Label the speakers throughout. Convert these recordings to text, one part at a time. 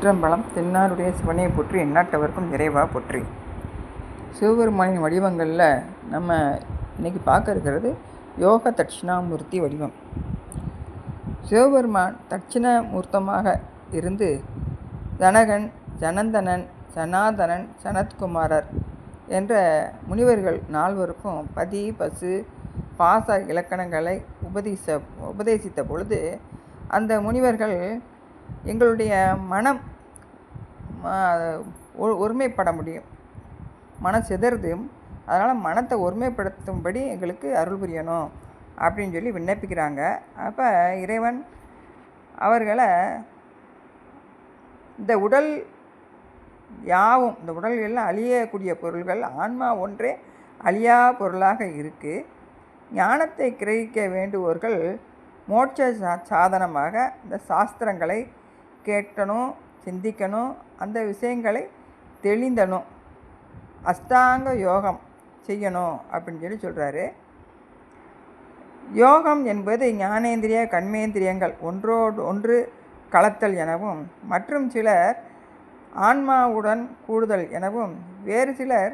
Speaker 1: திருச்சிற்றம்பலம். தென்னாருடைய சிவனை போற்றி, எந்நாட்டவர்க்கும் இறைவா போற்றி. சிவபெருமானின் வடிவங்களில் நம்ம இன்றைக்கி பார்க்க இருக்கிறது யோக தட்சிணாமூர்த்தி வடிவம். சிவபெருமான் தட்சிணாமூர்த்தமாக இருந்து ஜனகன், ஜனந்தனன், ஜனாதனன், சனத்குமாரர் என்ற முனிவர்கள் 4 பதி, பசு, பாச இலக்கணங்களை உபதேசித்த பொழுது அந்த முனிவர்கள் எங்களுடைய மனம் ஒருமைப்பட முடியும், மனம் சிதறுது, அதனால் மனத்தை ஒருமைப்படுத்தும்படி எங்களுக்கு அருள் புரியணும் அப்படின்னு சொல்லி விண்ணப்பிக்கிறாங்க. அப்போ இறைவன் அவர்களை இந்த உடல் யாவும், இந்த உடல் எல்லாம் அழியக்கூடிய பொருள்கள், ஆன்மா ஒன்றே அழியா பொருளாக இருக்குது. ஞானத்தை கிரகிக்க வேண்டுவோர்கள் மோட்ச சாதனமாக இந்த சாஸ்திரங்களை கேட்கணும், சிந்திக்கணும், அந்த விஷயங்களை தெளிந்தணும், அஷ்டாங்க யோகம் செய்யணும் அப்படின்னு சொல்லி சொல்கிறாரு. யோகம் என்பது ஞானேந்திரிய கண்மேந்திரியங்கள் ஒன்றோடு ஒன்று கலத்தல் எனவும், மற்றும் சிலர் ஆன்மாவுடன் கூடுதல் எனவும், வேறு சிலர்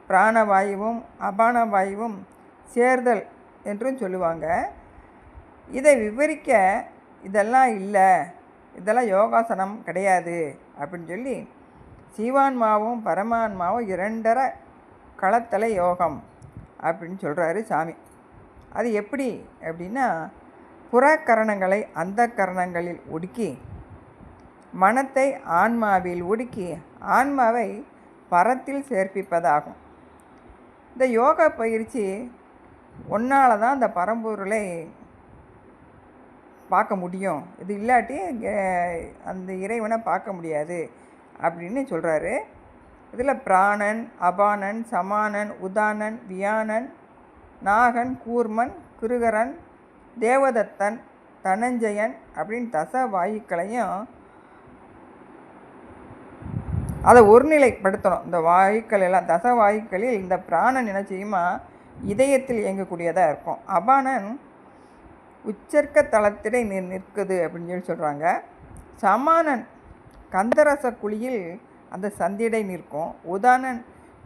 Speaker 1: பிராணவாயுவும் அபானவாயுவும் சேர்தல் என்றும் சொல்லுவாங்க. இதை விவரிக்க இதெல்லாம் இல்லை, இதெல்லாம் யோகாசனம் கிடையாது அப்படின்னு சொல்லி சீவான்மாவும் பரமான்மாவும் 2 களத்தலை யோகம் அப்படின்னு சொல்கிறாரு சாமி. அது எப்படி அப்படின்னா, புறக்கரணங்களை அந்த கரணங்களில் ஒடுக்கி, மனத்தை ஆன்மாவில் ஒடுக்கி, ஆன்மாவை பரத்தில் சேர்ப்பிப்பதாகும். இந்த யோகா பயிற்சி ஒன்றால் தான் அந்த பரம்பொருளை பார்க்க முடியும், இது இல்லாட்டி அந்த இறைவனை பார்க்க முடியாது அப்படின்னு சொல்கிறாரு. இதில் பிராணன், அபானன், சமானன், உதானன், வியானன், நாகன், கூர்மன், கிருகரன், தேவதத்தன், தனஞ்சயன் அப்படின்னு தச வாயுக்களையும் அதை ஒருநிலைப்படுத்தணும். இந்த வாயுக்கள் எல்லாம், தச வாயுக்களில் இந்த பிராணன் என்ன செய்யுமா, இதயத்தில் இயங்கக்கூடியதாக இருக்கும். அபானன் உச்சர்க்க தளத்திலே நிற்குது அப்படின்னு சொல்லி சொல்கிறாங்க. சமானன் கந்தரச குழியில் அந்த சந்திடை நிற்கும். உதானன்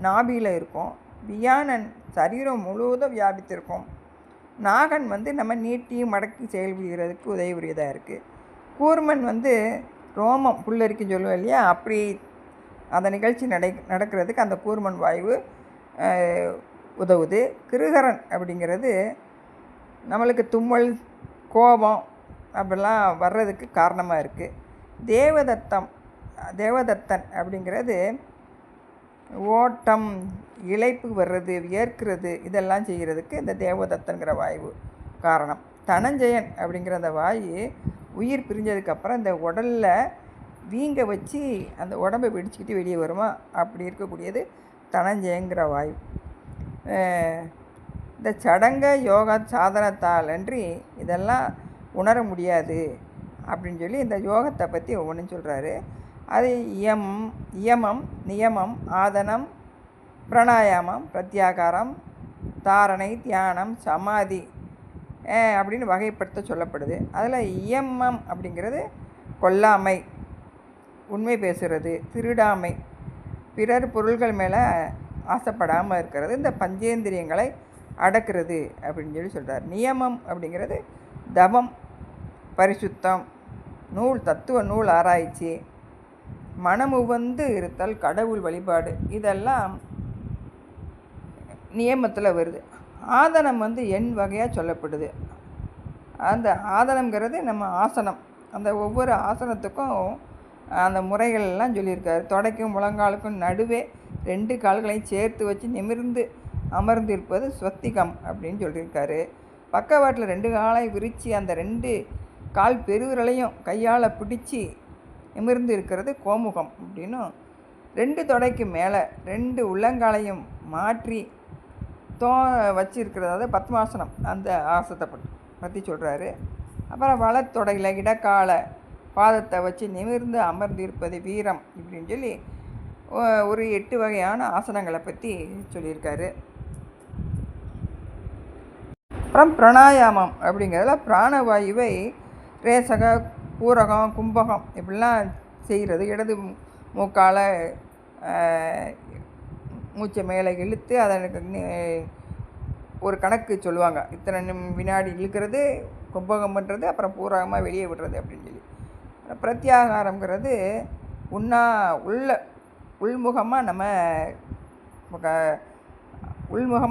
Speaker 1: நாபியில் இருக்கும். வியானன் சரீரம் முழுவதும் வியாபித்திருக்கும். நாகன் நம்ம நீட்டி மடக்கி செயல்படுகிறதுக்கு உதவி புரியதாக இருக்குது. கூர்மன் ரோமம் புல்லரிக்குன்னு சொல்லுவோம் இல்லையா, அப்படி அந்த நிகழ்ச்சி நடக்கிறதுக்கு அந்த கூர்மன் வாயு உதவுது. கிருகரன் அப்படிங்கிறது நம்மளுக்கு தும்மல், கோபம் அப்படிலாம் வர்றதுக்கு காரணமாக இருக்குது. தேவதத்தன் அப்படிங்கிறது ஓட்டம், இளைப்பு வர்றது, வியர்க்கிறது, இதெல்லாம் செய்கிறதுக்கு இந்த தேவதத்தன்கிற வாயு காரணம். தனஞ்சயன் அப்படிங்கிற அந்த வாயு உயிர் பிரிஞ்சதுக்கப்புறம் இந்த உடலில் வீங்க வச்சு அந்த உடம்பை வெடிச்சுக்கிட்டு வெளியே வருமா, அப்படி இருக்கக்கூடியது தனஞ்சயங்கிற வாயு. இந்த சடங்க யோகா சாதனத்தால் அன்றி இதெல்லாம் உணர முடியாது அப்படின்னு சொல்லி இந்த யோகத்தை பற்றி ஒவ்வொன்றும் சொல்கிறாரு. அது இயமம், நியமம், ஆதனம், பிராணாயாமம், பிரத்யாகாரம், தாரணை, தியானம், சமாதி அப்படின்னு வகைப்படுத்த சொல்லப்படுது. அதில் இயமம் அப்படிங்கிறது கொல்லாமை, உண்மை பேசுகிறது, திருடாமை, பிறர் பொருள்கள் மேலே ஆசைப்படாமல் இருக்கிறது, இந்த பஞ்சேந்திரியங்களை அடக்கிறது அப்படின்னு சொல்லி சொல்கிறார். நியமம் அப்படிங்கிறது தவம், பரிசுத்தம், தத்துவ நூல் ஆராய்ச்சி, மனமுவந்து இருத்தல், கடவுள் வழிபாடு, இதெல்லாம் நியமத்தில் வருது. ஆதனம் எண் வகையாக சொல்லப்படுது. அந்த ஆதனங்கிறது நம்ம ஆசனம், அந்த ஒவ்வொரு ஆசனத்துக்கும் அந்த முறைகள் எல்லாம் சொல்லியிருக்காரு. தொடைக்கும் முழங்காலுக்கும் நடுவே 2 கால்களையும் சேர்த்து வச்சு நிமிர்ந்து அமர்ந்திருப்பது ஸ்வஸ்திகம் அப்படின்னு சொல்லியிருக்காரு. பக்கவாட்டில் 2 காலை விரித்து அந்த 2 கால் பெருவிரலையும் கையால் பிடிச்சி நிமிர்ந்து இருக்கிறது கோமுகம் அப்படின்னும், 2 தொடைக்கு மேலே 2 உள்ளங்காலையும் மாற்றி வச்சிருக்கிறது, அதாவது பத்மாசனம், அந்த ஆசனத்தை பற்றி சொல்கிறாரு. அப்புறம் வலத்தொடையில் இடக்கால பாதத்தை வச்சு நிமிர்ந்து அமர்ந்திருப்பது வீரம் இப்படின்னு சொல்லி ஒரு 8 வகையான ஆசனங்களை பற்றி சொல்லியிருக்காரு. அப்புறம் பிராணாயாமம் அப்படிங்கிறதுல பிராணவாயுவை ரேசக, பூரகம், கும்பகம் இப்படிலாம் செய்கிறது. இடது மூக்கால் மூச்சை மேலே இழுத்து அதற்கு ஒரு கணக்கு சொல்லுவாங்க. இத்தனை வினாடி இழுக்கிறது, கும்பகம் பண்ணுறது, அப்புறம் பூராகமாக வெளியே விடுறது அப்படின்னு சொல்லி. பிரத்யாகாரங்கிறது உள்முகமாக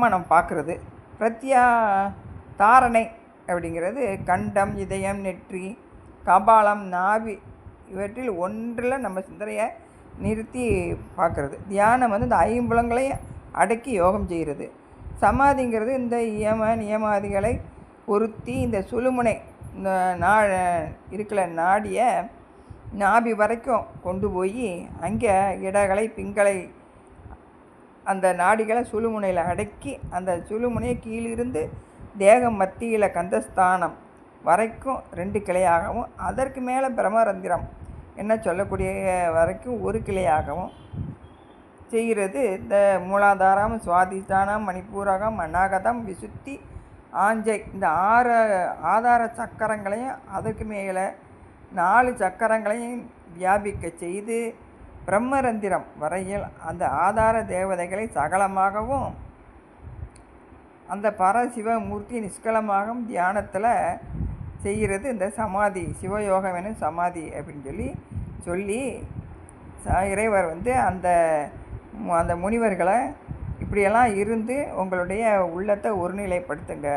Speaker 1: நம்ம பார்க்குறது. தாரணை அப்படிங்கிறது கண்டம், இதயம், நெற்றி, கபாலம், நாவி இவற்றில் ஒன்றில் நம்ம சிந்தனையை நிறுத்தி பார்க்குறது. தியானம் இந்த ஐம்புலங்களையும் அடக்கி யோகம் செய்கிறது. சமாதிங்கிறது இந்த நியமாதிகளை பொருத்தி இந்த சுழுமுனை இந்த இருக்கிற நாடியை நாபி வரைக்கும் கொண்டு போய் அங்கே இடகளை பிங்களை அந்த நாடிகளை சுழுமுனையில் அடக்கி அந்த சுழுமுனையை கீழிருந்து தேகம் மத்தியில் கந்தஸ்தானம் வரைக்கும் 2 கிளையாகவும் அதற்கு மேலே பிரம்மரந்திரம் என்ன சொல்லக்கூடிய வரைக்கும் 1 கிளையாகவும் செய்கிறது. இந்த மூலாதாரம், சுவாதிஷ்டானம், மணிப்பூரகம், அநாகதம், விசுத்தி, ஆஞ்சை இந்த 6 ஆதார சக்கரங்களையும் அதற்கு மேலே 4 சக்கரங்களையும் வியாபிக்க செய்து பிரம்மரந்திரம் வரையில் அந்த ஆதார தேவதைகளை சகலமாகவும் அந்த பரசிவமூர்த்தி நிஷ்கலமாகவும் தியானத்தில் செய்கிறது இந்த சமாதி. சிவயோகம் எனும் சமாதி அப்படின்னு சொல்லி இறைவர் அந்த முனிவர்களை இப்படியெல்லாம் இருந்து உங்களுடைய உள்ளத்தை ஒருநிலைப்படுத்துங்க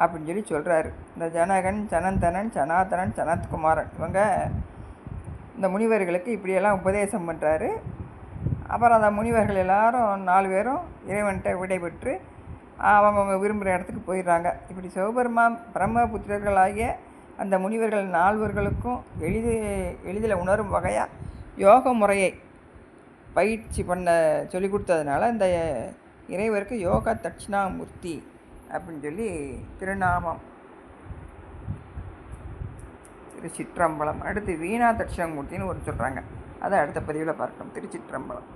Speaker 1: அப்படின்னு சொல்கிறாரு. இந்த ஜனகன், சனந்தனன், சனாதனன், சனத்குமாரன் இவங்க இந்த முனிவர்களுக்கு இப்படியெல்லாம் உபதேசம் பண்ணுறாரு. அப்புறம் அந்த முனிவர்கள் எல்லாரும் 4 பேரும் இறைவன்கிட்ட விடைபெற்று அவங்கவுங்க விரும்புகிற இடத்துக்கு போயிடுறாங்க. இப்படி சிவபெருமான் பிரம்மபுத்திரர்களாகிய அந்த முனிவர்கள் 4 எளிதில் உணரும் வகையாக யோக முறையை பயிற்சி பண்ண சொல்லி கொடுத்ததுனால இந்த இறைவருக்கு யோக தட்சிணாமூர்த்தி அப்படின்னு சொல்லி திருநாமம். திருச்சிற்றம்பலம். அடுத்து வீணா தட்சிணாமூர்த்தின்னு சொல்கிறாங்க. அதை அடுத்த பதிவில் பார்க்கணும். திருச்சிற்றம்பலம்.